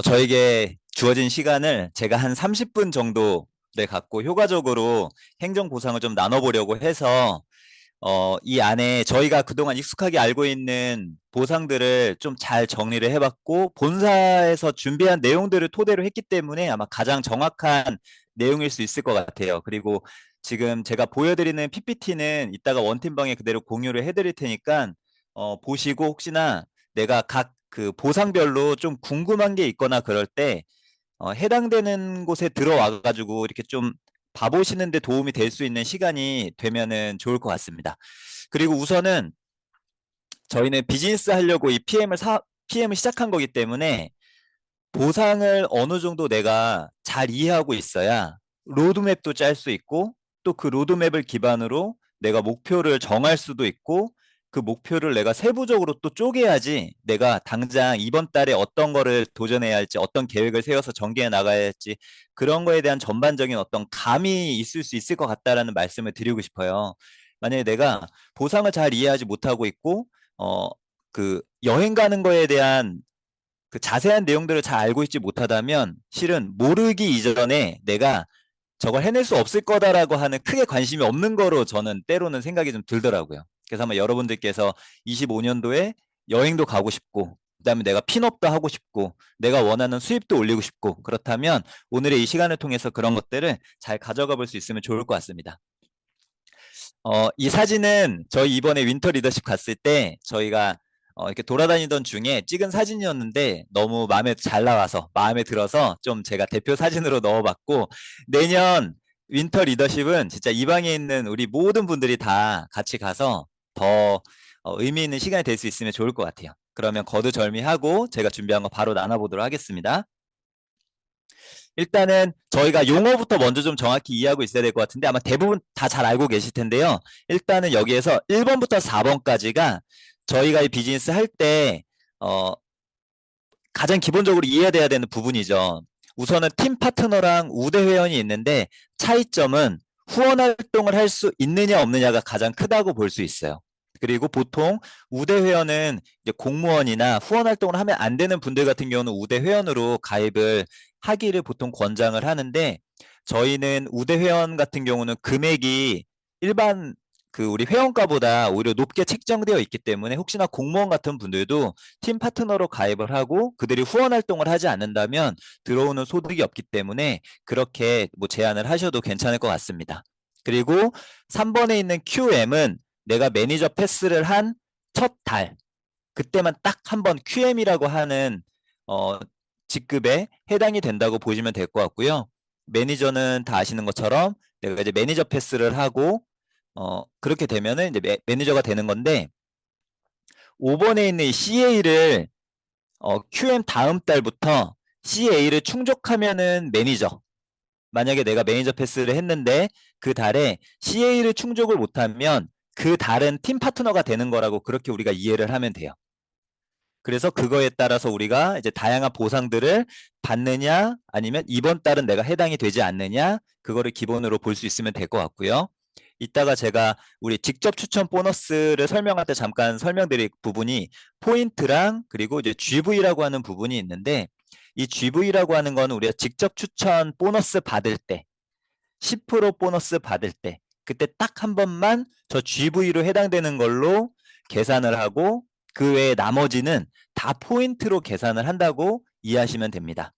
저에게 주어진 시간을 제가 한 30분 정도 네, 갖고 효과적으로 행정 보상을 좀 나눠보려고 해서 이 안에 저희가 그동안 익숙하게 알고 있는 보상들을 좀 잘 정리를 해봤고 본사에서 준비한 내용들을 토대로 했기 때문에 아마 가장 정확한 내용일 수 있을 것 같아요. 그리고 지금 제가 보여드리는 PPT는 이따가 원팀방에 그대로 공유를 해드릴 테니까 보시고 혹시나 내가 각 그 보상별로 좀 궁금한 게 있거나 그럴 때 해당되는 곳에 들어와 가지고 이렇게 좀 봐보시는 데 도움이 될 수 있는 시간이 되면은 좋을 것 같습니다. 그리고 우선은 저희는 비즈니스 하려고 이 PM을 시작한 거기 때문에 보상을 어느 정도 내가 잘 이해하고 있어야 로드맵도 짤 수 있고 또 그 로드맵을 기반으로 내가 목표를 정할 수도 있고 그 목표를 내가 세부적으로 또 쪼개야지 내가 당장 이번 달에 어떤 거를 도전해야 할지 어떤 계획을 세워서 전개해 나가야 할지 그런 거에 대한 전반적인 어떤 감이 있을 수 있을 것 같다라는 말씀을 드리고 싶어요. 만약에 내가 보상을 잘 이해하지 못하고 있고 어, 그 여행 가는 거에 대한 그 자세한 내용들을 잘 알고 있지 못하다면 실은 모르기 이전에 내가 저걸 해낼 수 없을 거다라고 하는 크게 관심이 없는 거로 저는 때로는 생각이 좀 들더라고요. 그래서 아마 여러분들께서 25년도에 여행도 가고 싶고 그다음에 내가 핀업도 하고 싶고 내가 원하는 수입도 올리고 싶고 그렇다면 오늘의 이 시간을 통해서 그런 것들을 잘 가져가 볼 수 있으면 좋을 것 같습니다. 이 사진은 저희 이번에 윈터 리더십 갔을 때 저희가 이렇게 돌아다니던 중에 찍은 사진이었는데 너무 마음에 잘 나와서 마음에 들어서 좀 제가 대표 사진으로 넣어봤고 내년 윈터 리더십은 진짜 이 방에 있는 우리 모든 분들이 다 같이 가서 더 의미 있는 시간이 될 수 있으면 좋을 것 같아요. 그러면 거두절미하고 제가 준비한 거 바로 나눠보도록 하겠습니다. 일단은 저희가 용어부터 먼저 좀 정확히 이해하고 있어야 될 것 같은데 아마 대부분 다 잘 알고 계실 텐데요. 일단은 여기에서 1번부터 4번까지가 저희가 이 비즈니스 할 때 가장 기본적으로 이해돼야 되는 부분이죠. 우선은 팀 파트너랑 우대 회원이 있는데 차이점은 후원 활동을 할 수 있느냐 없느냐가 가장 크다고 볼 수 있어요. 그리고 보통 우대 회원은 이제 공무원이나 후원 활동을 하면 안 되는 분들 같은 경우는 우대 회원으로 가입을 하기를 보통 권장을 하는데 저희는 우대 회원 같은 경우는 금액이 일반 그 우리 회원가보다 오히려 높게 책정되어 있기 때문에 혹시나 공무원 같은 분들도 팀 파트너로 가입을 하고 그들이 후원 활동을 하지 않는다면 들어오는 소득이 없기 때문에 그렇게 뭐 제한을 하셔도 괜찮을 것 같습니다. 그리고 3번에 있는 QM은 내가 매니저 패스를 한 첫 달, 그때만 딱 한 번 QM이라고 하는 어, 직급에 해당이 된다고 보시면 될 것 같고요. 매니저는 다 아시는 것처럼 내가 이제 매니저 패스를 하고 그렇게 되면은 이제 매니저가 되는 건데 5번에 있는 이 CA를 QM 다음 달부터 CA를 충족하면은 매니저. 만약에 내가 매니저 패스를 했는데 그 달에 CA를 충족을 못하면 그 달은 팀 파트너가 되는 거라고 그렇게 우리가 이해를 하면 돼요. 그래서 그거에 따라서 우리가 이제 다양한 보상들을 받느냐 아니면 이번 달은 내가 해당이 되지 않느냐 그거를 기본으로 볼 수 있으면 될 것 같고요. 이따가 제가 우리 직접 추천 보너스를 설명할 때 잠깐 설명드릴 부분이 포인트랑 그리고 이제 GV라고 하는 부분이 있는데 이 GV라고 하는 거는 우리가 직접 추천 보너스 받을 때 10% 보너스 받을 때 그때 딱 한 번만 저 GV로 해당되는 걸로 계산을 하고 그 외에 나머지는 다 포인트로 계산을 한다고 이해하시면 됩니다.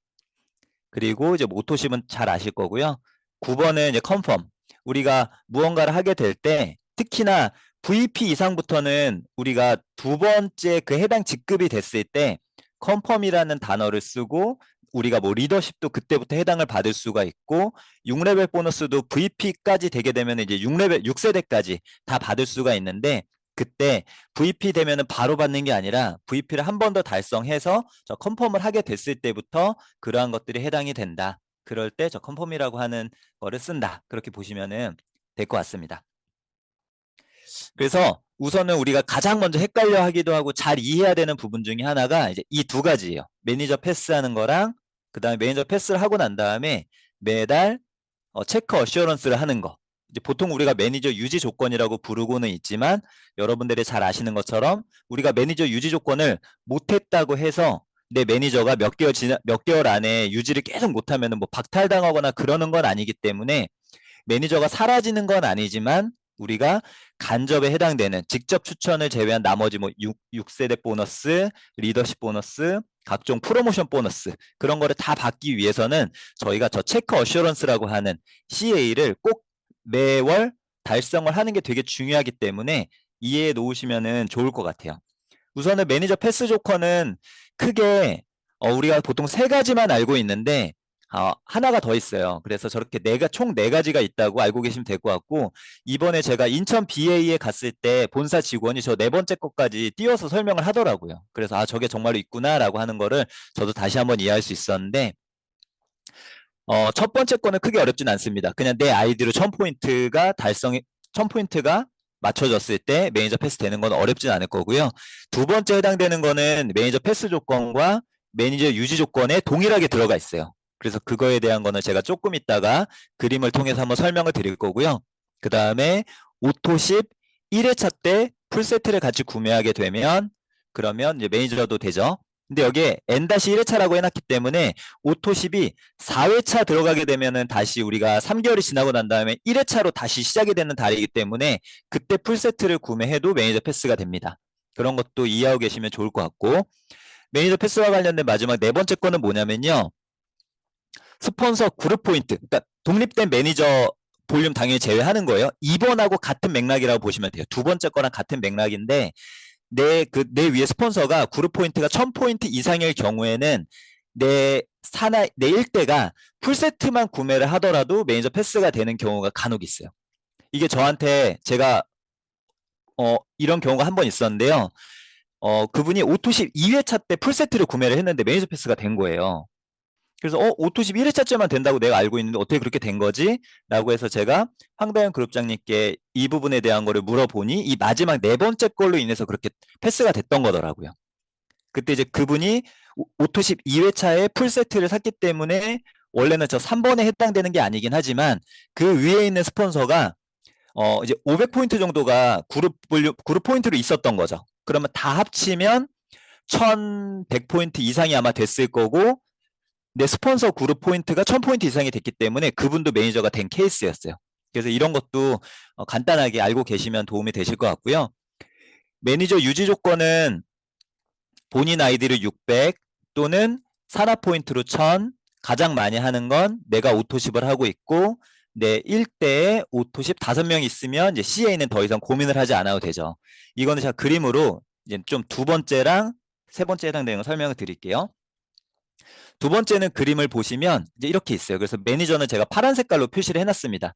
그리고 이제 모토십은 잘 아실 거고요. 9번은 이제 컨펌. 우리가 무언가를 하게 될 때 특히나 VP 이상부터는 우리가 두 번째 그 해당 직급이 됐을 때 컨펌이라는 단어를 쓰고 우리가 뭐 리더십도 그때부터 해당을 받을 수가 있고 6레벨 보너스도 VP까지 되게 되면 이제 6레벨 6세대까지 다 받을 수가 있는데 그때 VP 되면은 바로 받는 게 아니라 VP를 한 번 더 달성해서 저 컨펌을 하게 됐을 때부터 그러한 것들이 해당이 된다. 그럴 때 저 컨펌이라고 하는 거를 쓴다. 그렇게 보시면은 될 것 같습니다. 그래서 우선은 우리가 가장 먼저 헷갈려 하기도 하고 잘 이해해야 되는 부분 중에 하나가 이제 이 두 가지예요. 매니저 패스하는 거랑 그다음에 매니저 패스를 하고 난 다음에 매달 체크 어시어런스를 하는 거. 이제 보통 우리가 매니저 유지 조건이라고 부르고는 있지만 여러분들이 잘 아시는 것처럼 우리가 매니저 유지 조건을 못했다고 해서 내 매니저가 몇 개월 안에 유지를 계속 못하면 뭐 박탈당하거나 그러는 건 아니기 때문에 매니저가 사라지는 건 아니지만 우리가 간접에 해당되는 직접 추천을 제외한 나머지 뭐 6세대 보너스, 리더십 보너스, 각종 프로모션 보너스 그런 거를 다 받기 위해서는 저희가 저 체크 어슈런스라고 하는 CA를 꼭 매월 달성을 하는 게 되게 중요하기 때문에 이해해 놓으시면 좋을 것 같아요. 우선은 매니저 패스 조건은 크게 우리가 보통 세 가지만 알고 있는데 하나가 더 있어요. 그래서 저렇게 총 네 가지가 있다고 알고 계시면 될 것 같고 이번에 제가 인천 BA에 갔을 때 본사 직원이 저 네 번째 것까지 띄워서 설명을 하더라고요. 그래서 저게 정말로 있구나라고 하는 거를 저도 다시 한번 이해할 수 있었는데 첫 번째 거는 크게 어렵진 않습니다. 그냥 내 아이디로 1000포인트가 맞춰졌을 때 매니저 패스 되는 건 어렵진 않을 거고요. 두 번째 해당되는 거는 매니저 패스 조건과 매니저 유지 조건에 동일하게 들어가 있어요. 그래서 그거에 대한 거는 제가 조금 있다가 그림을 통해서 한번 설명을 드릴 거고요. 그 다음에 오토십 1회차 때 풀세트를 같이 구매하게 되면 그러면 이제 매니저도 되죠. 근데 여기에 N-1회차라고 해놨기 때문에 오토십이 4회차 들어가게 되면은 다시 우리가 3개월이 지나고 난 다음에 1회차로 다시 시작이 되는 달이기 때문에 그때 풀세트를 구매해도 매니저 패스가 됩니다. 그런 것도 이해하고 계시면 좋을 것 같고 매니저 패스와 관련된 마지막 네 번째 거는 뭐냐면요. 스폰서 그룹 포인트, 그러니까 독립된 매니저 볼륨 당연히 제외하는 거예요. 이번하고 같은 맥락이라고 보시면 돼요. 두 번째 거랑 같은 맥락인데 내 위에 스폰서가 그룹 포인트가 1000포인트 이상일 경우에는 내 일대가 풀세트만 구매를 하더라도 매니저 패스가 되는 경우가 간혹 있어요. 이게 저한테 제가 이런 경우가 한 번 있었는데요. 그분이 오토십 2회차 때 풀세트를 구매를 했는데 매니저 패스가 된 거예요. 그래서 오토십 1회차째만 된다고 내가 알고 있는데 어떻게 그렇게 된 거지? 라고 해서 제가 황다현 그룹장님께 이 부분에 대한 거를 물어보니 이 마지막 네 번째 걸로 인해서 그렇게 패스가 됐던 거더라고요. 그때 이제 그분이 오토십 2회차에 풀세트를 샀기 때문에 원래는 저 3번에 해당되는 게 아니긴 하지만 그 위에 있는 스폰서가 이제 500포인트 정도가 그룹 포인트로 있었던 거죠. 그러면 다 합치면 1100포인트 이상이 아마 됐을 거고 내 스폰서 그룹 포인트가 1000포인트 이상이 됐기 때문에 그분도 매니저가 된 케이스였어요. 그래서 이런 것도 간단하게 알고 계시면 도움이 되실 것 같고요. 매니저 유지 조건은 본인 아이디를 600 또는 산업 포인트로 1000 가장 많이 하는 건 내가 오토십을 하고 있고 내 1대에 오토십 5명 있으면 이제 CA는 더 이상 고민을 하지 않아도 되죠. 이거는 제가 그림으로 이제 좀 두 번째랑 세 번째 해당되는 거 설명을 드릴게요. 두 번째는 그림을 보시면 이제 이렇게 있어요. 그래서 매니저는 제가 파란 색깔로 표시를 해놨습니다.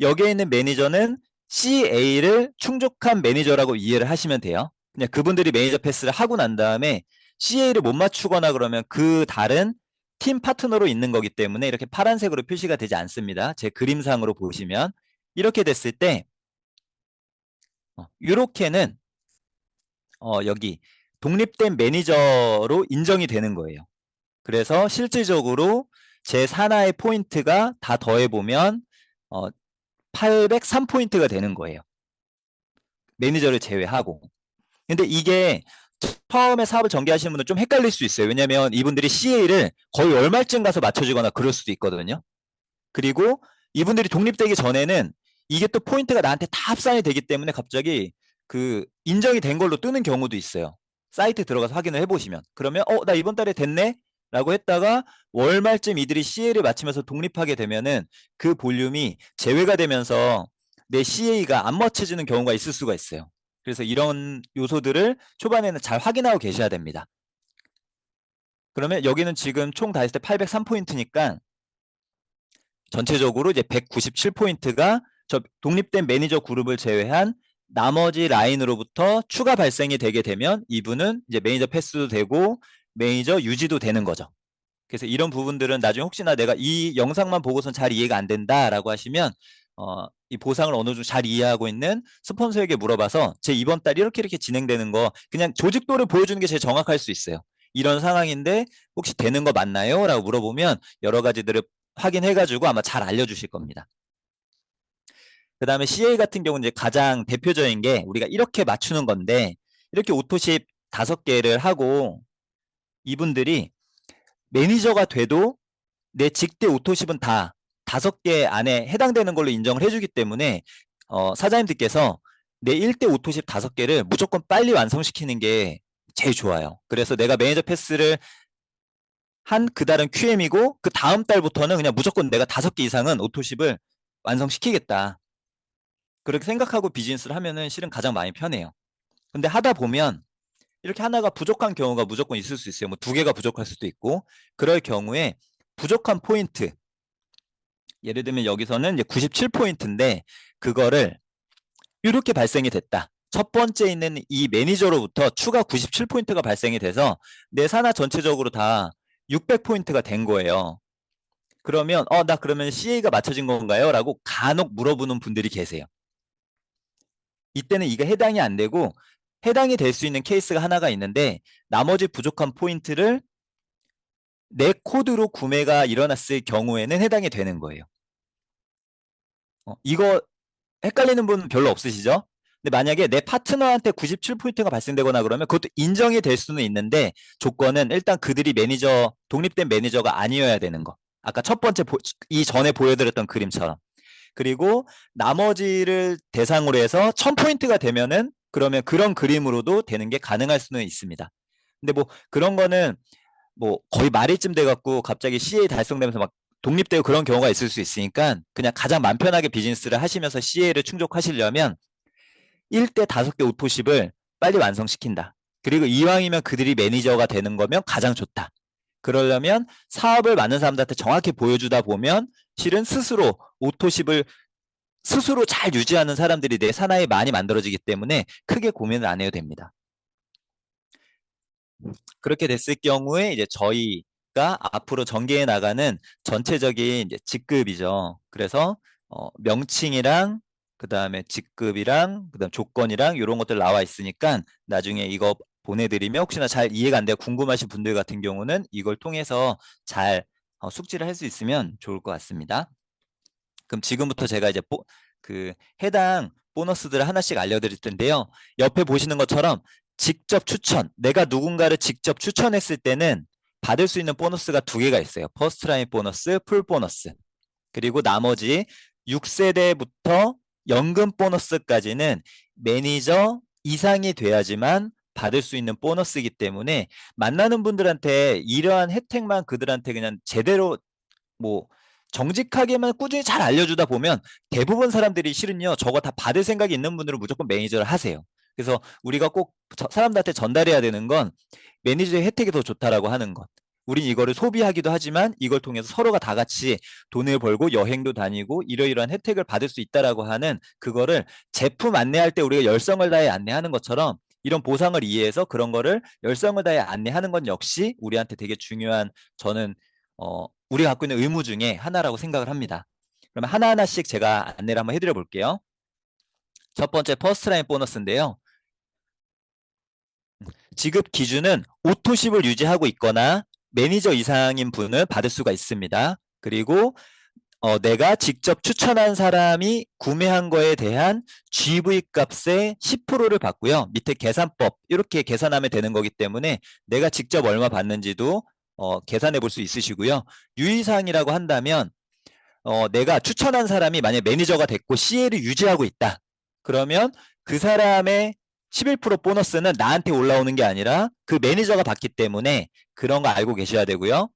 여기에 있는 매니저는 CA를 충족한 매니저라고 이해를 하시면 돼요. 그냥 그분들이 매니저 패스를 하고 난 다음에 CA를 못 맞추거나 그러면 그 다른 팀 파트너로 있는 거기 때문에 이렇게 파란색으로 표시가 되지 않습니다. 제 그림상으로 보시면 이렇게 됐을 때 이렇게는 여기 독립된 매니저로 인정이 되는 거예요. 그래서 실질적으로 제 산하의 포인트가 다 더해보면 803포인트가 되는 거예요. 매니저를 제외하고. 근데 이게 처음에 사업을 전개하시는 분은 좀 헷갈릴 수 있어요. 왜냐하면 이분들이 CA를 거의 월말쯤 가서 맞춰주거나 그럴 수도 있거든요. 그리고 이분들이 독립되기 전에는 이게 또 포인트가 나한테 다 합산이 되기 때문에 갑자기 그 인정이 된 걸로 뜨는 경우도 있어요. 사이트 들어가서 확인을 해보시면. 그러면 나 이번 달에 됐네? 라고 했다가 월말쯤 이들이 CA를 맞추면서 독립하게 되면은 그 볼륨이 제외가 되면서 내 CA가 안 맞춰지는 경우가 있을 수가 있어요. 그래서 이런 요소들을 초반에는 잘 확인하고 계셔야 됩니다. 그러면 여기는 지금 총 다 했을 때 803포인트니까 전체적으로 이제 197포인트가 저 독립된 매니저 그룹을 제외한 나머지 라인으로부터 추가 발생이 되게 되면 이분은 이제 매니저 패스도 되고 매니저 유지도 되는 거죠. 그래서 이런 부분들은 나중에 혹시나 내가 이 영상만 보고선 잘 이해가 안 된다라고 하시면 이 보상을 어느 정도 잘 이해하고 있는 스폰서에게 물어봐서 제 이번 달 이렇게 진행되는 거 그냥 조직도를 보여주는 게 제일 정확할 수 있어요. 이런 상황인데 혹시 되는 거 맞나요? 라고 물어보면 여러 가지들을 확인해가지고 아마 잘 알려주실 겁니다. 그 다음에 CA 같은 경우는 이제 가장 대표적인 게 우리가 이렇게 맞추는 건데 이렇게 오토십 5개를 하고 이분들이 매니저가 돼도 내 직대 오토십은 다 5개 안에 해당되는 걸로 인정을 해주기 때문에 사장님들께서 내 1대 오토십 5개를 무조건 빨리 완성시키는 게 제일 좋아요. 그래서 내가 매니저 패스를 한 그달은 QM이고 그 다음 달부터는 그냥 무조건 내가 5개 이상은 오토십을 완성시키겠다. 그렇게 생각하고 비즈니스를 하면은 실은 가장 많이 편해요. 근데 하다 보면 이렇게 하나가 부족한 경우가 무조건 있을 수 있어요. 뭐 2개가 부족할 수도 있고 그럴 경우에 부족한 포인트 예를 들면 여기서는 이제 97포인트인데 그거를 이렇게 발생이 됐다. 첫 번째 있는 이 매니저로부터 추가 97포인트가 발생이 돼서 내 산하 전체적으로 다 600포인트가 된 거예요. 그러면 나 그러면 CA가 맞춰진 건가요? 라고 간혹 물어보는 분들이 계세요. 이때는 이게 해당이 안 되고 해당이 될 수 있는 케이스가 하나가 있는데 나머지 부족한 포인트를 내 코드로 구매가 일어났을 경우에는 해당이 되는 거예요. 이거 헷갈리는 분 별로 없으시죠? 근데 만약에 내 파트너한테 97포인트가 발생되거나 그러면 그것도 인정이 될 수는 있는데 조건은 일단 그들이 매니저, 독립된 매니저가 아니어야 되는 거. 아까 첫 번째 이전에 보여드렸던 그림처럼. 그리고 나머지를 대상으로 해서 1000포인트가 되면은 그러면 그런 그림으로도 되는 게 가능할 수는 있습니다. 근데 뭐 그런 거는 뭐 거의 말일쯤 돼갖고 갑자기 CA 달성되면서 막 독립되고 그런 경우가 있을 수 있으니까 그냥 가장 맘 편하게 비즈니스를 하시면서 CA를 충족하시려면 1대 5개 오토십을 빨리 완성시킨다. 그리고 이왕이면 그들이 매니저가 되는 거면 가장 좋다. 그러려면 사업을 많은 사람들한테 정확히 보여주다 보면 실은 스스로 오토십을 스스로 잘 유지하는 사람들이 내 산하에 많이 만들어지기 때문에 크게 고민을 안 해도 됩니다. 그렇게 됐을 경우에 이제 저희가 앞으로 전개해 나가는 전체적인 이제 직급이죠. 그래서 명칭이랑 그다음에 직급이랑 그다음 조건이랑 이런 것들 나와 있으니까 나중에 이거 보내드리면 혹시나 잘 이해가 안 되고 궁금하신 분들 같은 경우는 이걸 통해서 잘 숙지를 할 수 있으면 좋을 것 같습니다. 그럼 지금부터 제가 이제 그 해당 보너스들을 하나씩 알려드릴 텐데요. 옆에 보시는 것처럼 직접 추천, 내가 누군가를 직접 추천했을 때는 받을 수 있는 보너스가 2개가 있어요. 퍼스트 라인 보너스, 풀 보너스. 그리고 나머지 6세대부터 연금 보너스까지는 매니저 이상이 돼야지만 받을 수 있는 보너스이기 때문에 만나는 분들한테 이러한 혜택만 그들한테 그냥 제대로 뭐 정직하게만 꾸준히 잘 알려주다 보면 대부분 사람들이 실은요 저거 다 받을 생각이 있는 분들은 무조건 매니저를 하세요. 그래서 우리가 꼭 사람들한테 전달해야 되는 건 매니저의 혜택이 더 좋다라고 하는 것. 우린 이거를 소비하기도 하지만 이걸 통해서 서로가 다 같이 돈을 벌고 여행도 다니고 이러이러한 혜택을 받을 수 있다라고 하는 그거를 제품 안내할 때 우리가 열성을 다해 안내하는 것처럼 이런 보상을 이해해서 그런 거를 열성을 다해 안내하는 건 역시 우리한테 되게 중요한 저는 우리가 갖고 있는 의무 중에 하나라고 생각을 합니다. 그러면 하나하나씩 제가 안내를 한번 해드려 볼게요. 첫 번째 퍼스트라인 보너스인데요. 지급 기준은 오토십을 유지하고 있거나 매니저 이상인 분은 받을 수가 있습니다. 그리고 내가 직접 추천한 사람이 구매한 거에 대한 GV 값의 10%를 받고요. 밑에 계산법 이렇게 계산하면 되는 거기 때문에 내가 직접 얼마 받는지도 계산해 볼 수 있으시고요. 유의사항이라고 한다면 내가 추천한 사람이 만약 매니저가 됐고 CL을 유지하고 있다. 그러면 그 사람의 11% 보너스는 나한테 올라오는 게 아니라 그 매니저가 받기 때문에 그런 거 알고 계셔야 되고요.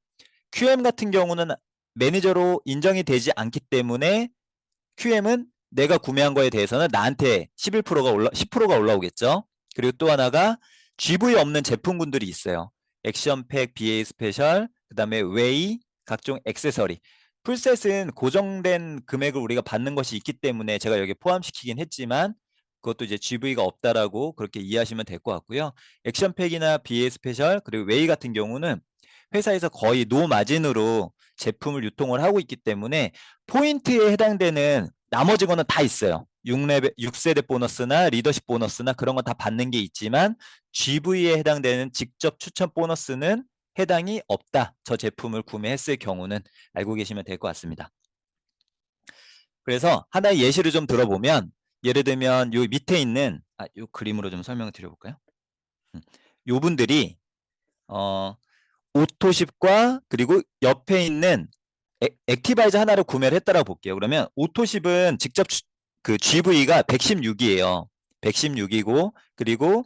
QM 같은 경우는 매니저로 인정이 되지 않기 때문에 QM은 내가 구매한 거에 대해서는 나한테 10%가 올라오겠죠. 그리고 또 하나가 GV 없는 제품군들이 있어요. 액션팩, BA 스페셜, 그 다음에 웨이, 각종 액세서리. 풀셋은 고정된 금액을 우리가 받는 것이 있기 때문에 제가 여기 포함시키긴 했지만 그것도 이제 GV가 없다라고 그렇게 이해하시면 될 것 같고요. 액션팩이나 BA 스페셜 그리고 웨이 같은 경우는 회사에서 거의 노마진으로 제품을 유통을 하고 있기 때문에 포인트에 해당되는 나머지 거는 다 있어요. 6세대 보너스나 리더십 보너스나 그런 건 다 받는 게 있지만 GV에 해당되는 직접 추천 보너스는 해당이 없다. 저 제품을 구매했을 경우는 알고 계시면 될 것 같습니다. 그래서 하나의 예시를 좀 들어보면 예를 들면 요 밑에 있는 요 그림으로 좀 설명을 드려볼까요? 요 분들이 오토십과 그리고 옆에 있는 액티바이저 하나를 구매를 했다라고 볼게요. 그러면 오토십은 직접 그 GV가 116이에요. 116이고 그리고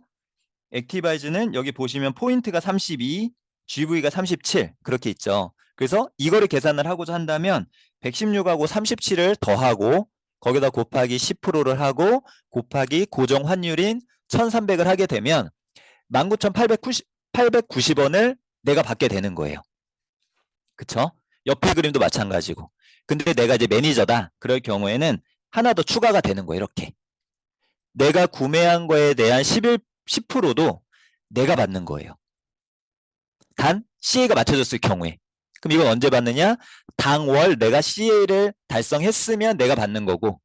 액티바이즈는 여기 보시면 포인트가 32, GV가 37 그렇게 있죠. 그래서 이거를 계산을 하고자 한다면 116하고 37을 더하고 거기다 곱하기 10%를 하고 곱하기 고정 환율인 1300을 하게 되면 19,890원을 내가 받게 되는 거예요. 그쵸? 옆에 그림도 마찬가지고. 근데 내가 이제 매니저다. 그럴 경우에는 하나 더 추가가 되는 거예요. 이렇게. 내가 구매한 거에 대한 10%도 내가 받는 거예요. 단 CA가 맞춰졌을 경우에. 그럼 이건 언제 받느냐? 당월 내가 CA를 달성했으면 내가 받는 거고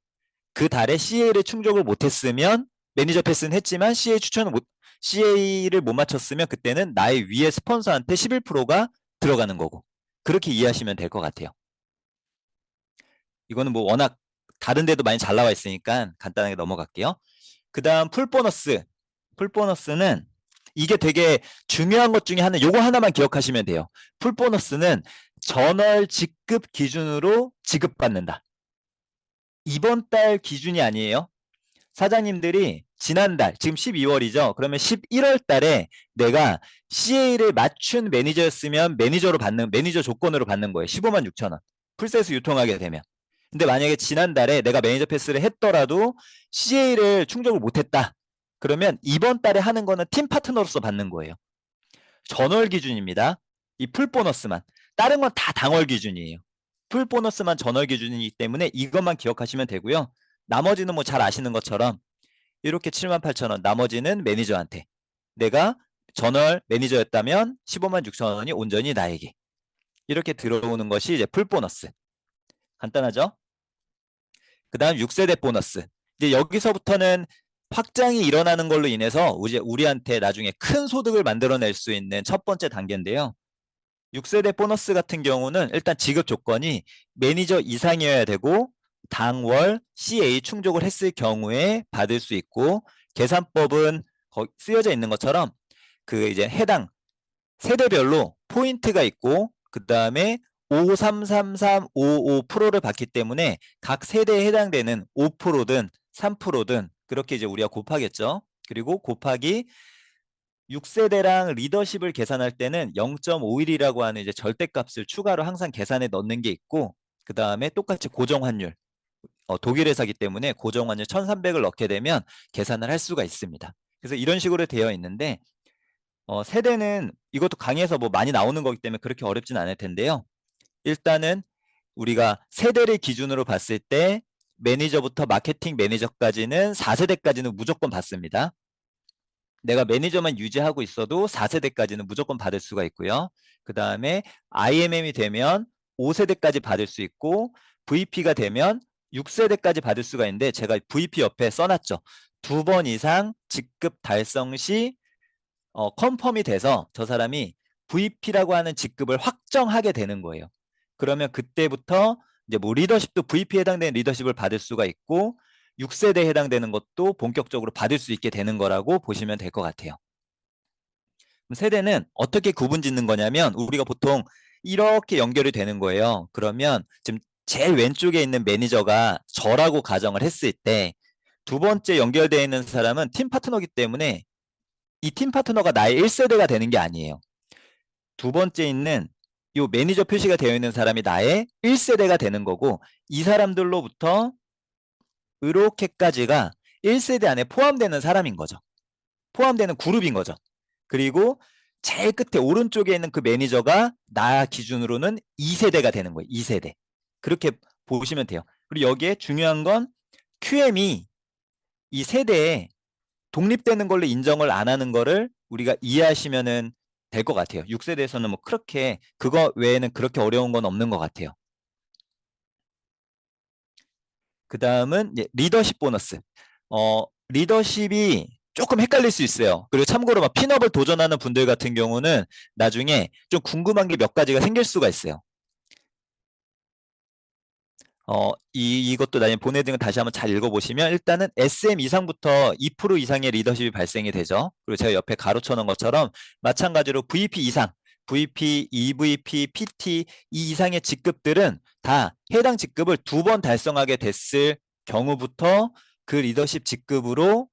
그 달에 CA를 충족을 못했으면 매니저 패스는 했지만 CA를 못 맞췄으면 그때는 나의 위에 스폰서한테 11%가 들어가는 거고 그렇게 이해하시면 될 것 같아요. 이거는 뭐 워낙 다른 데도 많이 잘 나와 있으니까 간단하게 넘어갈게요. 그 다음 풀보너스. 풀보너스는 이게 되게 중요한 것 중에 하나, 요거 하나만 기억하시면 돼요. 풀보너스는 전월 직급 기준으로 지급받는다. 이번 달 기준이 아니에요. 사장님들이 지난달, 지금 12월이죠. 그러면 11월 달에 내가 CA를 맞춘 매니저였으면 매니저 조건으로 받는 거예요. 15만 6천 원. 풀세스 유통하게 되면. 근데 만약에 지난달에 내가 매니저 패스를 했더라도 CA를 충족을 못했다. 그러면 이번 달에 하는 거는 팀 파트너로서 받는 거예요. 전월 기준입니다. 이 풀 보너스만. 다른 건 다 당월 기준이에요. 풀 보너스만 전월 기준이기 때문에 이것만 기억하시면 되고요. 나머지는 뭐 잘 아시는 것처럼 이렇게 78,000원, 나머지는 매니저한테. 내가 전월 매니저였다면 15만 6천 원이 온전히 나에게. 이렇게 들어오는 것이 이제 풀 보너스. 간단하죠? 그 다음 6세대 보너스. 이제 여기서부터는 확장이 일어나는 걸로 인해서 이제 우리한테 나중에 큰 소득을 만들어낼 수 있는 첫 번째 단계인데요. 6세대 보너스 같은 경우는 일단 지급 조건이 매니저 이상이어야 되고 당월 CA 충족을 했을 경우에 받을 수 있고 계산법은 쓰여져 있는 것처럼 그 이제 해당 세대별로 포인트가 있고 그 다음에 533355%를 받기 때문에 각 세대에 해당되는 5%든 3%든 그렇게 이제 우리가 곱하겠죠. 그리고 곱하기 6세대랑 리더십을 계산할 때는 0.51이라고 하는 이제 절대값을 추가로 항상 계산에 넣는 게 있고 그 다음에 똑같이 고정 환율 독일 회사기 때문에 고정 환율 1300을 넣게 되면 계산을 할 수가 있습니다. 그래서 이런 식으로 되어 있는데 세대는 이것도 강의에서 뭐 많이 나오는 거기 때문에 그렇게 어렵진 않을 텐데요. 일단은 우리가 세대를 기준으로 봤을 때 매니저부터 마케팅 매니저까지는 4세대까지는 무조건 받습니다. 내가 매니저만 유지하고 있어도 4세대까지는 무조건 받을 수가 있고요. 그 다음에 IMM이 되면 5세대까지 받을 수 있고 VP가 되면 6세대까지 받을 수가 있는데 제가 VP 옆에 써놨죠. 2번 이상 직급 달성 시 컨펌이 돼서 저 사람이 VP라고 하는 직급을 확정하게 되는 거예요. 그러면 그때부터 이제 뭐 리더십도 VP에 해당되는 리더십을 받을 수가 있고 6세대에 해당되는 것도 본격적으로 받을 수 있게 되는 거라고 보시면 될 것 같아요. 세대는 어떻게 구분 짓는 거냐면 우리가 보통 이렇게 연결이 되는 거예요. 그러면 지금 제일 왼쪽에 있는 매니저가 저라고 가정을 했을 때 두 번째 연결되어 있는 사람은 팀 파트너이기 때문에 이 팀 파트너가 나의 1세대가 되는 게 아니에요. 두 번째 있는 이 매니저 표시가 되어 있는 사람이 나의 1세대가 되는 거고 이 사람들로부터 이렇게까지가 1세대 안에 포함되는 사람인 거죠. 포함되는 그룹인 거죠. 그리고 제일 끝에 오른쪽에 있는 그 매니저가 나 기준으로는 2세대가 되는 거예요. 2세대. 그렇게 보시면 돼요. 그리고 여기에 중요한 건 QM이 이 세대에 독립되는 걸로 인정을 안 하는 거를 우리가 이해하시면 될 것 같아요. 6세대에서는 뭐 그렇게 그거 외에는 그렇게 어려운 건 없는 것 같아요. 그 다음은 리더십 보너스. 리더십이 조금 헷갈릴 수 있어요. 그리고 참고로 막 핀업을 도전하는 분들 같은 경우는 나중에 좀 궁금한 게 몇 가지가 생길 수가 있어요. 이것도 나중에 보내드린 거 다시 한번 잘 읽어보시면 일단은 SM 이상부터 2% 이상의 리더십이 발생이 되죠. 그리고 제가 옆에 가로쳐 놓은 것처럼 마찬가지로 VP 이상, VP, EVP, PT 이 이상의 직급들은 다 해당 직급을 2번 달성하게 됐을 경우부터 그 리더십 직급으로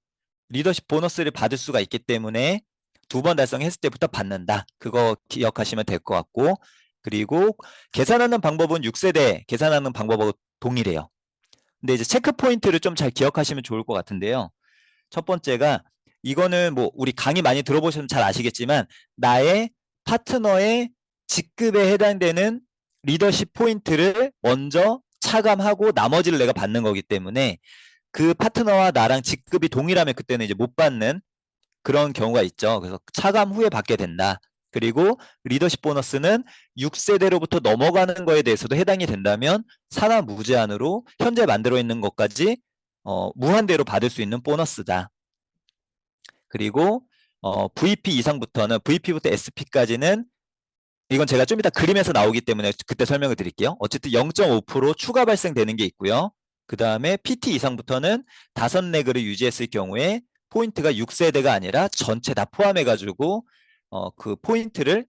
리더십 보너스를 받을 수가 있기 때문에 2번 달성했을 때부터 받는다. 그거 기억하시면 될 것 같고, 그리고 계산하는 방법은 6세대 계산하는 방법하고 동일해요. 근데 이제 체크 포인트를 좀 잘 기억하시면 좋을 것 같은데요. 첫 번째가 이거는 뭐 우리 강의 많이 들어보시면 잘 아시겠지만 나의 파트너의 직급에 해당되는 리더십 포인트를 먼저 차감하고 나머지를 내가 받는 거기 때문에 그 파트너와 나랑 직급이 동일하면 그때는 이제 못 받는 그런 경우가 있죠. 그래서 차감 후에 받게 된다. 그리고 리더십 보너스는 6세대로부터 넘어가는 거에 대해서도 해당이 된다면 산하 무제한으로 현재 만들어 있는 것까지 무한대로 받을 수 있는 보너스다. 그리고 VP 이상부터는 VP부터 SP까지는 이건 제가 좀 이따 그림에서 나오기 때문에 그때 설명을 드릴게요. 어쨌든 0.5% 추가 발생되는 게 있고요. 그 다음에 PT 이상부터는 5레그를 유지했을 경우에 포인트가 6세대가 아니라 전체 다 포함해가지고 그 포인트를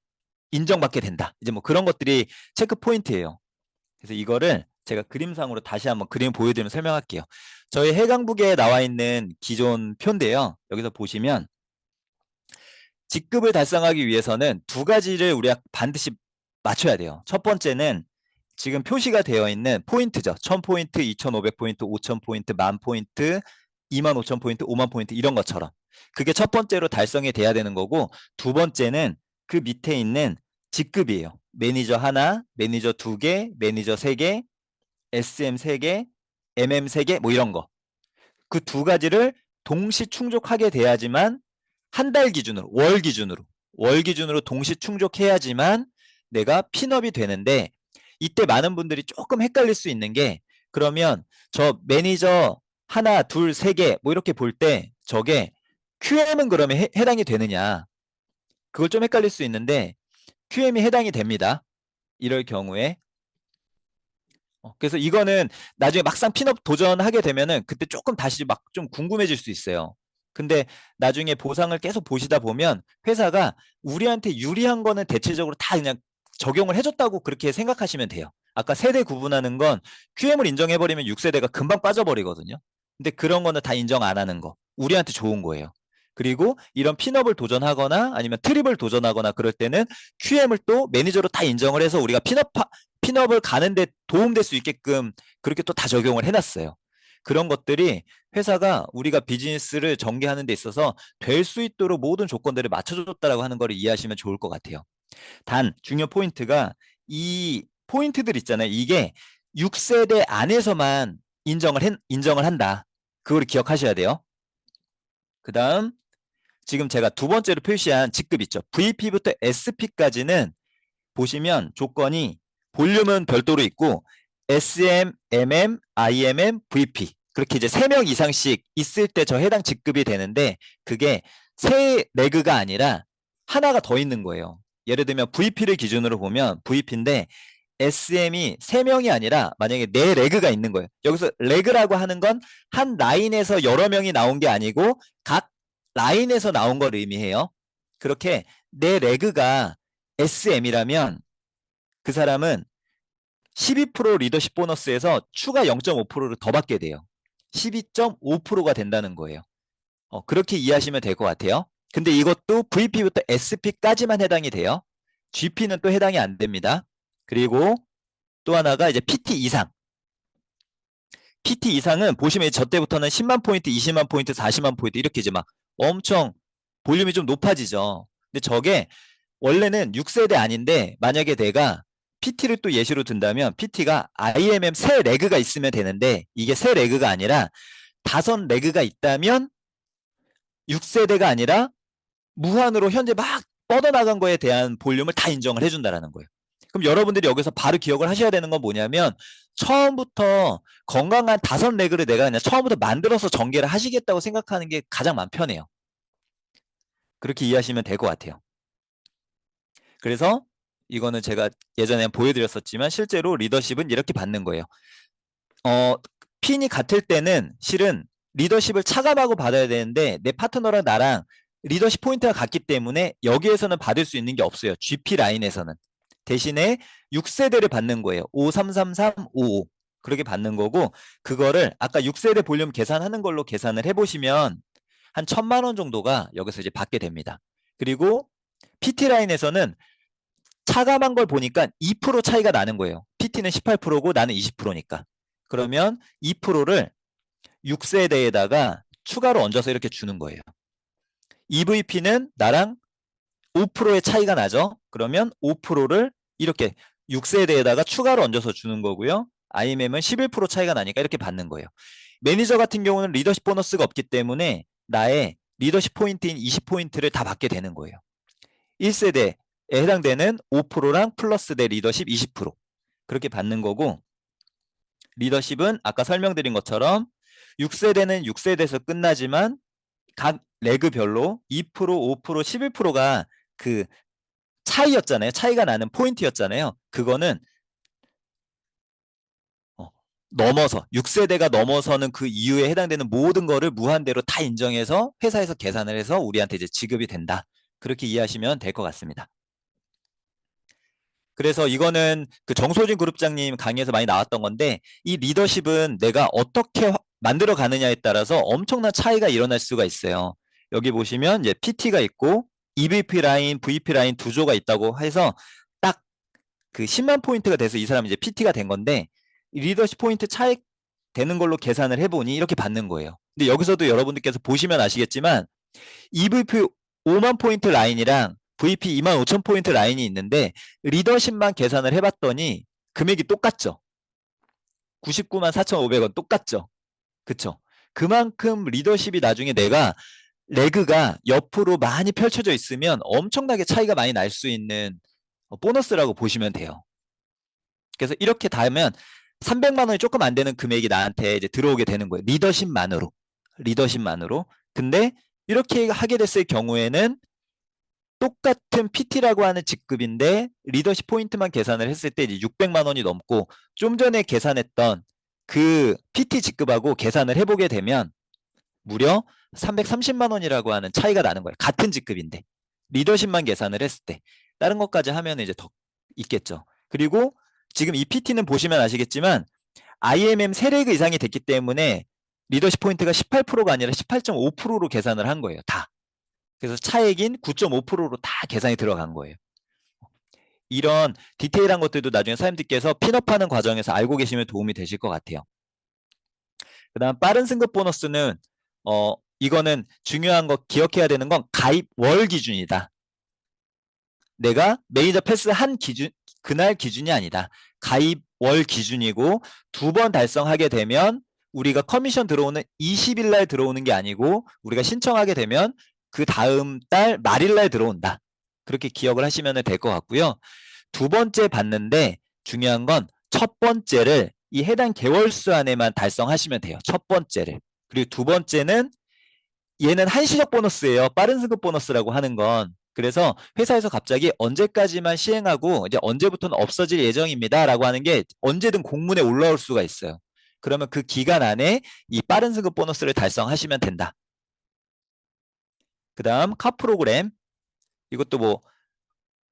인정받게 된다. 이제 뭐 그런 것들이 체크 포인트예요. 그래서 이거를 제가 그림상으로 다시 한번 그림 보여드리면 설명할게요. 저희 해강북에 나와 있는 기존 표인데요. 여기서 보시면 직급을 달성하기 위해서는 2가지를 우리가 반드시 맞춰야 돼요. 첫 번째는 지금 표시가 되어 있는 포인트죠. 1000포인트, 2500포인트, 5000포인트, 10,000포인트, 25,000포인트, 50,000포인트 이런 것처럼. 그게 첫 번째로 달성이 돼야 되는 거고, 두 번째는 그 밑에 있는 직급이에요. 매니저 하나, 매니저 2개, 매니저 3개, SM 3개, MM 3개 뭐 이런 거. 그 2가지를 동시 충족하게 돼야지만 한 달 기준으로, 월 기준으로 동시 충족해야지만 내가 핀업이 되는데 이때 많은 분들이 조금 헷갈릴 수 있는 게 그러면 저 매니저 하나, 둘, 세 개 뭐 이렇게 볼 때 저게 QM은 그러면 해당이 되느냐 그걸 좀 헷갈릴 수 있는데 QM이 해당이 됩니다. 이럴 경우에 그래서 이거는 나중에 막상 핀업 도전하게 되면은 그때 조금 다시 막 좀 궁금해질 수 있어요. 근데 나중에 보상을 계속 보시다 보면 회사가 우리한테 유리한 거는 대체적으로 다 그냥 적용을 해줬다고 그렇게 생각하시면 돼요. 아까 세대 구분하는 건 QM을 인정해버리면 6세대가 금방 빠져버리거든요. 근데 그런 거는 다 인정 안 하는 거. 우리한테 좋은 거예요. 그리고 이런 핀업을 도전하거나 아니면 트립을 도전하거나 그럴 때는 QM을 또 매니저로 다 인정을 해서 우리가 핀업을 가는데 도움될 수 있게끔 그렇게 또 다 적용을 해놨어요. 그런 것들이 회사가 우리가 비즈니스를 전개하는 데 있어서 될 수 있도록 모든 조건들을 맞춰줬다라고 하는 걸 이해하시면 좋을 것 같아요. 단 중요 포인트가 이 포인트들 있잖아요. 이게 6세대 안에서만 인정을 한다. 그걸 기억하셔야 돼요. 그 다음 지금 제가 두 번째로 표시한 직급 있죠. VP부터 SP까지는 보시면 조건이 볼륨은 별도로 있고 SM, MM, IMM, VP 그렇게 이제 3명 이상씩 있을 때 저 해당 직급이 되는데 그게 세 레그가 아니라 하나가 더 있는 거예요. 예를 들면 VP를 기준으로 보면 VP인데 SM이 3명이 아니라 만약에 4레그가 있는 거예요. 여기서 레그라고 하는 건 한 라인에서 여러 명이 나온 게 아니고 각 라인에서 나온 걸 의미해요. 그렇게 4레그가 SM이라면 그 사람은 12% 리더십 보너스에서 추가 0.5%를 더 받게 돼요. 12.5%가 된다는 거예요. 그렇게 이해하시면 될 것 같아요. 근데 이것도 VP부터 SP까지만 해당이 돼요. GP는 또 해당이 안 됩니다. 그리고 또 하나가 이제 PT 이상. PT 이상은 보시면 저 때부터는 10만 포인트, 20만 포인트, 40만 포인트 이렇게 이제 막 엄청 볼륨이 좀 높아지죠. 근데 저게 원래는 6세대 아닌데 만약에 내가 PT를 또 예시로 든다면 PT가 IMM 3레그가 있으면 되는데 이게 3레그가 아니라 5레그가 있다면 6세대가 아니라 무한으로 현재 막 뻗어나간 거에 대한 볼륨을 다 인정을 해준다는 거예요. 그럼 여러분들이 여기서 바로 기억을 하셔야 되는 건 뭐냐면 처음부터 건강한 5레그를 내가 그냥 처음부터 만들어서 전개를 하시겠다고 생각하는 게 가장 마음 편해요. 그렇게 이해하시면 될 것 같아요. 그래서 이거는 제가 예전에 보여드렸었지만 실제로 리더십은 이렇게 받는 거예요. 핀이 같을 때는 실은 리더십을 차감하고 받아야 되는데 내 파트너랑 나랑 리더십 포인트가 같기 때문에 여기에서는 받을 수 있는 게 없어요. GP 라인에서는. 대신에 6세대를 받는 거예요. 533355. 그렇게 받는 거고, 그거를 아까 6세대 볼륨 계산하는 걸로 계산을 해보시면 한 1000만 원 정도가 여기서 이제 받게 됩니다. 그리고 PT 라인에서는 차감한 걸 보니까 2% 차이가 나는 거예요. PT는 18%고 나는 20%니까. 그러면 2%를 6세대에다가 추가로 얹어서 이렇게 주는 거예요. EVP는 나랑 5%의 차이가 나죠. 그러면 5%를 이렇게 6세대에다가 추가로 얹어서 주는 거고요. IMM은 11% 차이가 나니까 이렇게 받는 거예요. 매니저 같은 경우는 리더십 보너스가 없기 때문에 나의 리더십 포인트인 20포인트를 다 받게 되는 거예요. 1세대에 해당되는 5%랑 플러스 대 리더십 20% 그렇게 받는 거고, 리더십은 아까 설명드린 것처럼 6세대는 6세대에서 끝나지만 각 레그별로 2%, 5%, 11%가 그 차이였잖아요. 차이가 나는 포인트였잖아요. 그거는 넘어서 6세대가 넘어서는 그 이후에 해당되는 모든 거를 무한대로 다 인정해서 회사에서 계산을 해서 우리한테 이제 지급이 된다. 그렇게 이해하시면 될 것 같습니다. 그래서 이거는 그 정소진 그룹장님 강의에서 많이 나왔던 건데, 이 리더십은 내가 어떻게 만들어 가느냐에 따라서 엄청난 차이가 일어날 수가 있어요. 여기 보시면 이제 PT가 있고 EVP 라인, VP 라인 두 조가 있다고 해서 딱 그 10만 포인트가 돼서 이 사람이 이제 PT가 된 건데, 리더십 포인트 차이 되는 걸로 계산을 해보니 이렇게 받는 거예요. 근데 여기서도 여러분들께서 보시면 아시겠지만 EVP 5만 포인트 라인이랑 VP 2만 5천 포인트 라인이 있는데 리더십만 계산을 해봤더니 금액이 똑같죠. 99만 4,500원 똑같죠. 그쵸? 그만큼 리더십이 나중에 내가 레그가 옆으로 많이 펼쳐져 있으면 엄청나게 차이가 많이 날 수 있는 보너스라고 보시면 돼요. 그래서 이렇게 다 하면 300만 원이 조금 안 되는 금액이 나한테 이제 들어오게 되는 거예요. 리더십만으로. 리더십만으로. 근데 이렇게 하게 됐을 경우에는 똑같은 PT라고 하는 직급인데 리더십 포인트만 계산을 했을 때 이제 600만 원이 넘고, 좀 전에 계산했던 그 PT 직급하고 계산을 해보게 되면 무려 330만 원이라고 하는 차이가 나는 거예요. 같은 직급인데. 리더십만 계산을 했을 때. 다른 것까지 하면 이제 더 있겠죠. 그리고 지금 이 PT는 보시면 아시겠지만 IMM 3레그 이상이 됐기 때문에 리더십 포인트가 18%가 아니라 18.5%로 계산을 한 거예요. 다. 그래서 차액인 9.5%로 다 계산이 들어간 거예요. 이런 디테일한 것들도 나중에 사장님들께서 핀업하는 과정에서 알고 계시면 도움이 되실 것 같아요. 그 다음 빠른 승급 보너스는 이거는 중요한 거 기억해야 되는 건 가입 월 기준이다. 내가 매니저 패스 한 기준, 그날 기준이 아니다. 가입 월 기준이고, 2번 달성하게 되면 우리가 커미션 들어오는 20일 날 들어오는 게 아니고 우리가 신청하게 되면 그 다음 달 말일 날 들어온다. 그렇게 기억을 하시면 될 것 같고요. 2번째 받는데 중요한 건 첫 번째를 이 해당 개월수 안에만 달성하시면 돼요. 첫 번째를. 그리고 2번째는 얘는 한시적 보너스예요. 빠른 승급 보너스라고 하는 건. 그래서 회사에서 갑자기 언제까지만 시행하고 이제 언제부터는 없어질 예정입니다 라고 하는 게 언제든 공문에 올라올 수가 있어요. 그러면 그 기간 안에 이 빠른 승급 보너스를 달성하시면 된다. 그 다음 카 프로그램. 이것도 뭐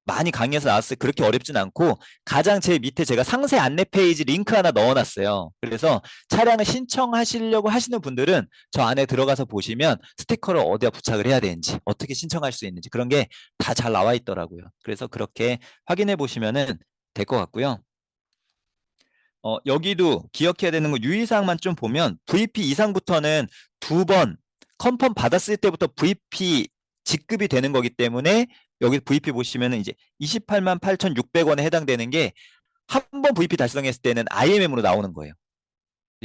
많이 강의에서 나왔어요. 그렇게 어렵진 않고, 가장 제일 밑에 제가 상세 안내 페이지 링크 하나 넣어놨어요. 그래서 차량을 신청하시려고 하시는 분들은 저 안에 들어가서 보시면 스티커를 어디다 부착을 해야 되는지, 어떻게 신청할 수 있는지 그런 게 다 잘 나와 있더라고요. 그래서 그렇게 확인해 보시면 될 것 같고요. 여기도 기억해야 되는 거 유의사항만 좀 보면 VP 이상부터는 2번 컨펌 받았을 때부터 VP 직급이 되는 거기 때문에 여기 VP 보시면 이제 28만 8,600원에 해당되는 게 한 번 VP 달성했을 때는 IMM으로 나오는 거예요.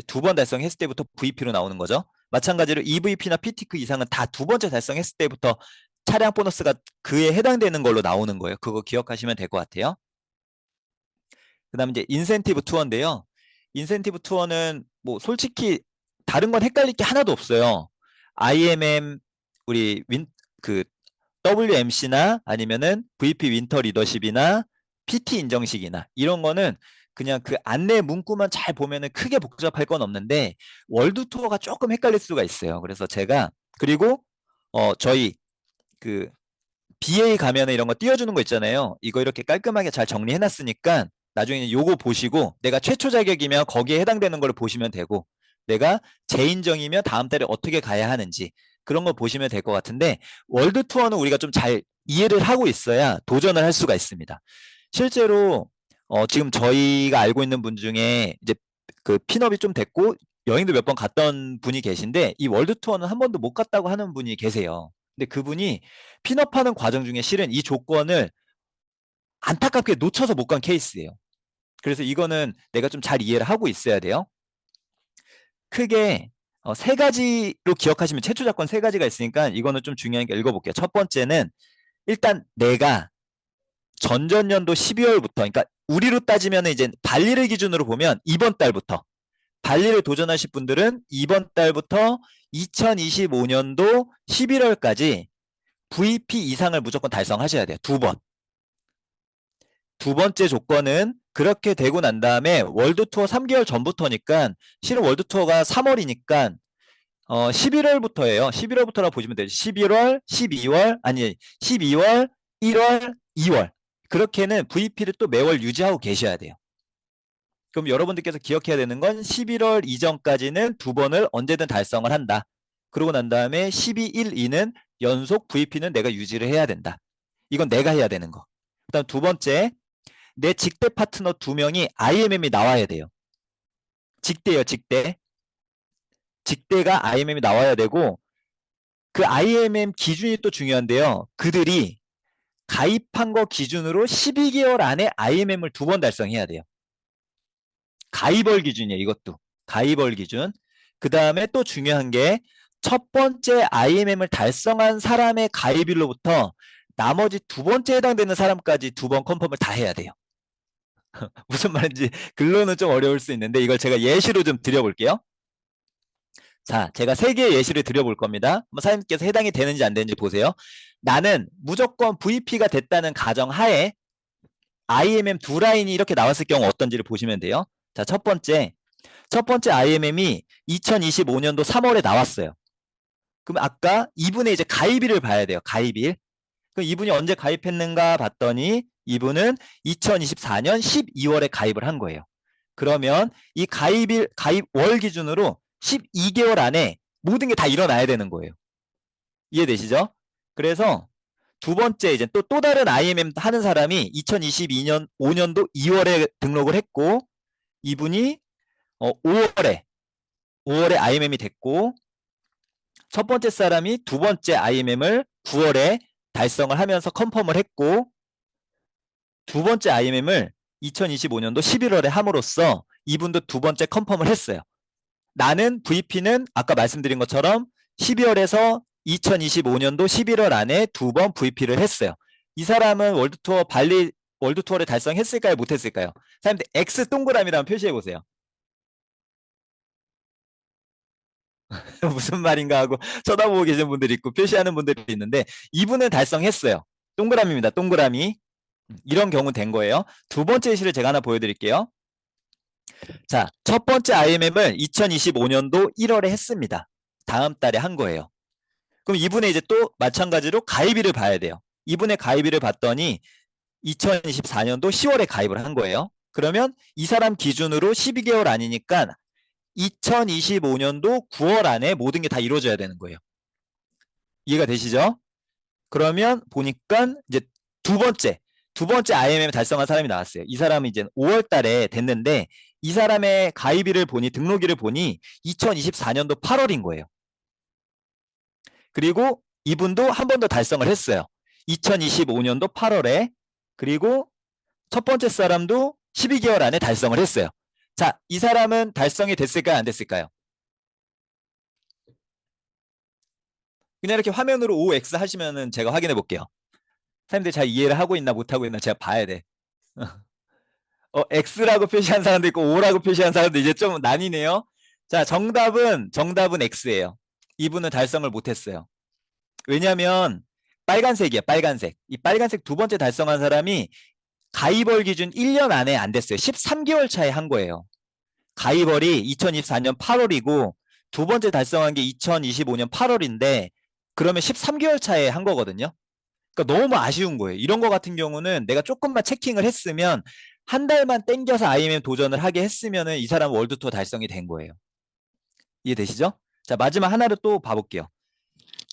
2번 달성했을 때부터 VP로 나오는 거죠. 마찬가지로 EVP나 PT크 이상은 다 2번째 달성했을 때부터 차량 보너스가 그에 해당되는 걸로 나오는 거예요. 그거 기억하시면 될 것 같아요. 그 다음에 이제 인센티브 투어인데요. 인센티브 투어는 뭐 솔직히 다른 건 헷갈릴 게 하나도 없어요. IMM 우리 그 WMC나 아니면은 VP 윈터 리더십이나 PT 인정식이나 이런 거는 그냥 그 안내 문구만 잘 보면은 크게 복잡할 건 없는데 월드 투어가 조금 헷갈릴 수가 있어요. 그래서 제가, 그리고 저희 그 BA 가면은 이런 거 띄워주는 거 있잖아요. 이거 이렇게 깔끔하게 잘 정리해놨으니까 나중에 요거 보시고 내가 최초 자격이면 거기에 해당되는 걸 보시면 되고 내가 재인정이면 다음 달에 어떻게 가야 하는지 그런 거 보시면 될 것 같은데 월드 투어는 우리가 좀 잘 이해를 하고 있어야 도전을 할 수가 있습니다. 실제로 지금 저희가 알고 있는 분 중에 이제 그 핀업이 좀 됐고 여행도 몇 번 갔던 분이 계신데 이 월드 투어는 한 번도 못 갔다고 하는 분이 계세요. 근데 그분이 핀업하는 과정 중에 실은 이 조건을 안타깝게 놓쳐서 못 간 케이스예요. 그래서 이거는 내가 좀 잘 이해를 하고 있어야 돼요. 크게 세 가지로 기억하시면 최초 조건 세 가지가 있으니까 이거는 좀 중요하니까 읽어볼게요. 첫 번째는 일단 내가 전전년도 12월부터 그러니까 우리로 따지면 이제 발리를 기준으로 보면 이번 달부터 발리를 도전하실 분들은 이번 달부터 2025년도 11월까지 VP 이상을 무조건 달성하셔야 돼요. 두 번. 두 번째 조건은 그렇게 되고 난 다음에 월드 투어 3개월 전부터니까 실은 월드 투어가 3월이니까 11월부터예요. 11월부터라고 보시면 돼요. 11월, 12월, 아니 12월, 1월, 2월. 그렇게는 VP를 또 매월 유지하고 계셔야 돼요. 그럼 여러분들께서 기억해야 되는 건 11월 이전까지는 두 번을 언제든 달성을 한다. 그러고 난 다음에 12, 1, 2는 연속 VP는 내가 유지를 해야 된다. 이건 내가 해야 되는 거. 그다음 두 번째, 내 직대 파트너 두 명이 IMM이 나와야 돼요. 직대요, 직대. 직대가 IMM이 나와야 되고 그 IMM 기준이 또 중요한데요. 그들이 가입한 거 기준으로 12개월 안에 IMM을 두 번 달성해야 돼요. 가입월 기준이에요. 이것도. 가입월 기준. 그 다음에 또 중요한 게 첫 번째 IMM을 달성한 사람의 가입일로부터 나머지 두 번째 해당되는 사람까지 두 번 컨펌을 다 해야 돼요. 무슨 말인지 글로는 좀 어려울 수 있는데 이걸 제가 예시로 좀 드려볼게요. 자, 제가 세 개의 예시를 드려볼 겁니다. 한번 사장님께서 해당이 되는지 안 되는지 보세요. 나는 무조건 VP가 됐다는 가정하에 IMM 두 라인이 이렇게 나왔을 경우 어떤지를 보시면 돼요. 자, 첫 번째 IMM이 2025년도 3월에 나왔어요. 그럼 아까 이분의 이제 가입일을 봐야 돼요. 가입일. 그럼 이분이 언제 가입했는가 봤더니 이분은 2024년 12월에 가입을 한 거예요. 그러면 이 가입월 기준으로 12개월 안에 모든 게 다 일어나야 되는 거예요. 이해되시죠? 그래서 두 번째 이제 또 다른 IMM 하는 사람이 2022년 5년도 2월에 등록을 했고 이분이 5월에 IMM이 됐고 첫 번째 사람이 두 번째 IMM을 9월에 달성을 하면서 컨펌을 했고 두 번째 IMM을 2025년도 11월에 함으로써 이분도 두 번째 컨펌을 했어요. 나는 VP는 아까 말씀드린 것처럼 12월에서 2025년도 11월 안에 두 번 VP를 했어요. 이 사람은 월드투어 발리 월드투어를 달성했을까요? 못했을까요? 사람들 X 동그라미라면 표시해 보세요. 무슨 말인가 하고 쳐다보고 계신 분들이 있고 표시하는 분들이 있는데 이분은 달성했어요. 동그라미입니다. 동그라미. 이런 경우 된 거예요. 두 번째 예시를 제가 하나 보여드릴게요. 자, 첫 번째 IMM을 2025년도 1월에 했습니다. 다음 달에 한 거예요. 그럼 이분의 이제 또 마찬가지로 가입일을 봐야 돼요. 이분의 가입일을 봤더니 2024년도 10월에 가입을 한 거예요. 그러면 이 사람 기준으로 12개월 아니니까 2025년도 9월 안에 모든 게 다 이루어져야 되는 거예요. 이해가 되시죠? 그러면 보니까 이제 두 번째 IMM 달성한 사람이 나왔어요. 이 사람이 이제 5월 달에 됐는데 이 사람의 가입일을 보니 등록일을 보니 2024년도 8월인 거예요. 그리고 이분도 한 번 더 달성을 했어요. 2025년도 8월에. 그리고 첫 번째 사람도 12개월 안에 달성을 했어요. 자, 이 사람은 달성이 됐을까요? 안 됐을까요? 그냥 이렇게 화면으로 OX 하시면은 제가 확인해 볼게요. 사람들이 잘 이해를 하고 있나 못하고 있나 제가 봐야 돼. X라고 표시한 사람도 있고 O라고 표시한 사람도 이제 좀 나뉘네요. 자, 정답은 X예요. 이분은 달성을 못했어요. 왜냐하면 빨간색이야, 빨간색. 이 빨간색 두 번째 달성한 사람이 가입월 기준 1년 안에 안 됐어요. 13개월 차에 한 거예요. 가입월이 2024년 8월이고 두 번째 달성한 게 2025년 8월인데 그러면 13개월 차에 한 거거든요. 그러니까 너무 아쉬운 거예요. 이런 거 같은 경우는 내가 조금만 체킹을 했으면 한 달만 땡겨서 IMM 도전을 하게 했으면은 이 사람 월드 투어 달성이 된 거예요. 이해되시죠? 자, 마지막 하나를 또 봐볼게요.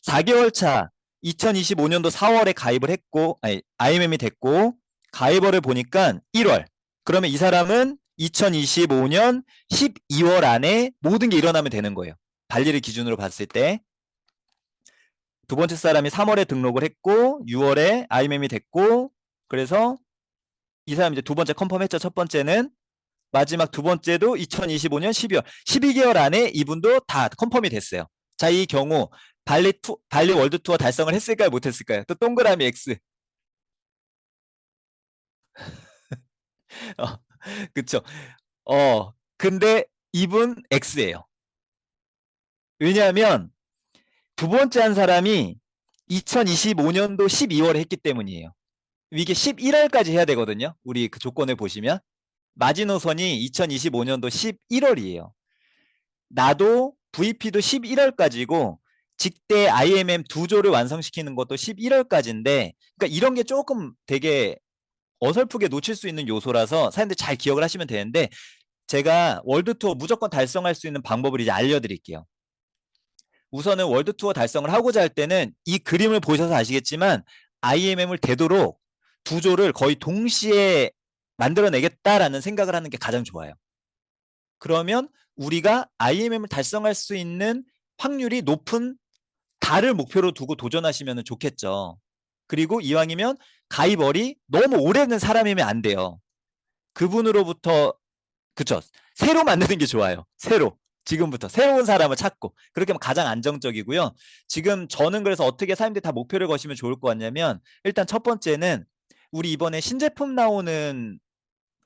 4개월 차 2025년도 4월에 가입을 했고, 아니, IMM이 됐고, 가입어를 보니까 1월. 그러면 이 사람은 2025년 12월 안에 모든 게 일어나면 되는 거예요. 발리를 기준으로 봤을 때. 두 번째 사람이 3월에 등록을 했고, 6월에 IMM이 됐고, 그래서 이 사람 이제 두 번째 컨펌했죠. 첫 번째는. 마지막 두 번째도 2025년 12월. 12개월 안에 이분도 다 컨펌이 됐어요. 자, 이 경우 발리 월드 투어 달성을 했을까요? 못했을까요? 또 동그라미 X. 어, 그쵸. 근데 이분 X예요. 왜냐하면 두 번째 한 사람이 2025년도 12월에 했기 때문이에요. 이게 11월까지 해야 되거든요. 우리 그 조건을 보시면. 마지노선이 2025년도 11월이에요. 나도 VP도 11월까지고 직대 IMM 두 조를 완성시키는 것도 11월까지인데 그러니까 이런 게 조금 되게 어설프게 놓칠 수 있는 요소라서 사람들 잘 기억을 하시면 되는데 제가 월드투어 무조건 달성할 수 있는 방법을 이제 알려드릴게요. 우선은 월드투어 달성을 하고자 할 때는 이 그림을 보셔서 아시겠지만 IMM을 되도록 두 조를 거의 동시에 만들어내겠다라는 생각을 하는 게 가장 좋아요. 그러면 우리가 IMM을 달성할 수 있는 확률이 높은 달을 목표로 두고 도전하시면 좋겠죠. 그리고 이왕이면 가입월이 너무 오래된 사람이면 안 돼요. 그분으로부터 그쵸. 새로 만드는 게 좋아요. 새로. 지금부터 새로운 사람을 찾고 그렇게 하면 가장 안정적이고요. 지금 저는 그래서 어떻게 사람들이 다 목표를 거시면 좋을 것 같냐면 일단 첫 번째는 우리 이번에 신제품 나오는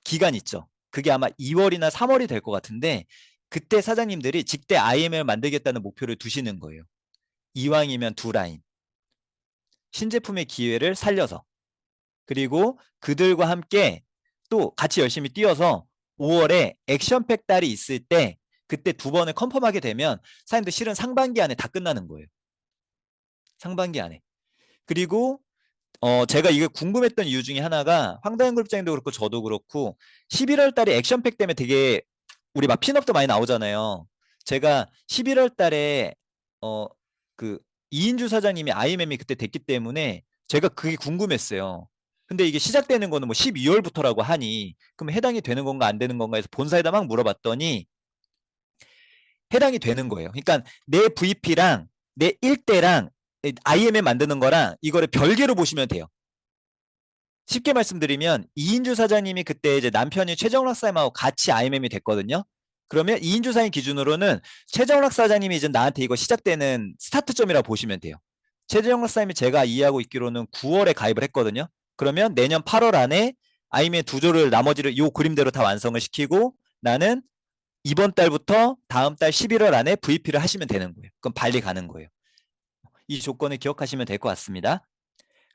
기간 있죠. 그게 아마 2월이나 3월이 될 것 같은데 그때 사장님들이 직대 IM을 만들겠다는 목표를 두시는 거예요. 이왕이면 두 라인. 신제품의 기회를 살려서. 그리고 그들과 함께 또 같이 열심히 뛰어서 5월에 액션팩 달이 있을 때 그때 두 번을 컨펌하게 되면 사장님들 실은 상반기 안에 다 끝나는 거예요. 상반기 안에. 그리고 제가 이게 궁금했던 이유 중에 하나가 황다현 그룹장님도 그렇고 저도 그렇고 11월 달에 액션팩 때문에 되게 우리 막 핀업도 많이 나오잖아요. 제가 11월 달에 그 이인주 사장님이 IMM이 그때 됐기 때문에 제가 그게 궁금했어요. 근데 이게 시작되는 거는 뭐 12월부터라고 하니 그럼 해당이 되는 건가 안 되는 건가 해서 본사에다 막 물어봤더니 해당이 되는 거예요. 그러니까 내 VP랑 내 1대랑 IMM 만드는 거랑 이거를 별개로 보시면 돼요. 쉽게 말씀드리면 이인주 사장님이 그때 이제 남편이 최정락 사장님하고 같이 IMM이 됐거든요. 그러면 이인주 사장님 기준으로는 최정락 사장님이 이제 나한테 이거 시작되는 스타트점이라고 보시면 돼요. 최정락 사장님이 제가 이해하고 있기로는 9월에 가입을 했거든요. 그러면 내년 8월 안에 IMM 두 조를 나머지를 이 그림대로 다 완성을 시키고 나는 이번 달부터 다음 달 11월 안에 VP를 하시면 되는 거예요. 그럼 발리 가는 거예요. 이 조건을 기억하시면 될 것 같습니다.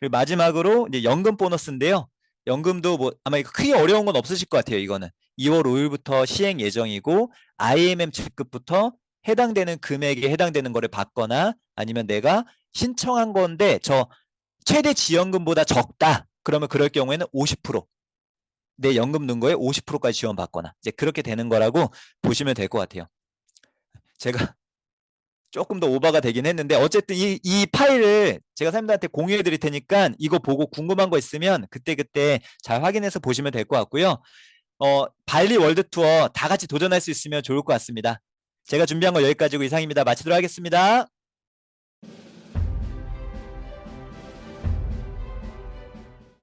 그리고 마지막으로 이제 연금 보너스인데요. 연금도 뭐 아마 이거 크게 어려운 건 없으실 것 같아요. 이거는 2월 5일부터 시행 예정이고 IMM 직급부터 해당되는 금액에 해당되는 거를 받거나 아니면 내가 신청한 건데 저 최대 지원금보다 적다. 그러면 그럴 경우에는 50%내 연금 넣은 거에 50%까지 지원받거나 이제 그렇게 되는 거라고 보시면 될 것 같아요. 제가 조금 더 오버가 되긴 했는데 어쨌든 이 파일을 제가 사람들한테 공유해 드릴 테니까 이거 보고 궁금한 거 있으면 그때그때 잘 확인해서 보시면 될 것 같고요. 발리 월드 투어 다 같이 도전할 수 있으면 좋을 것 같습니다. 제가 준비한 거 여기까지고 이상입니다. 마치도록 하겠습니다.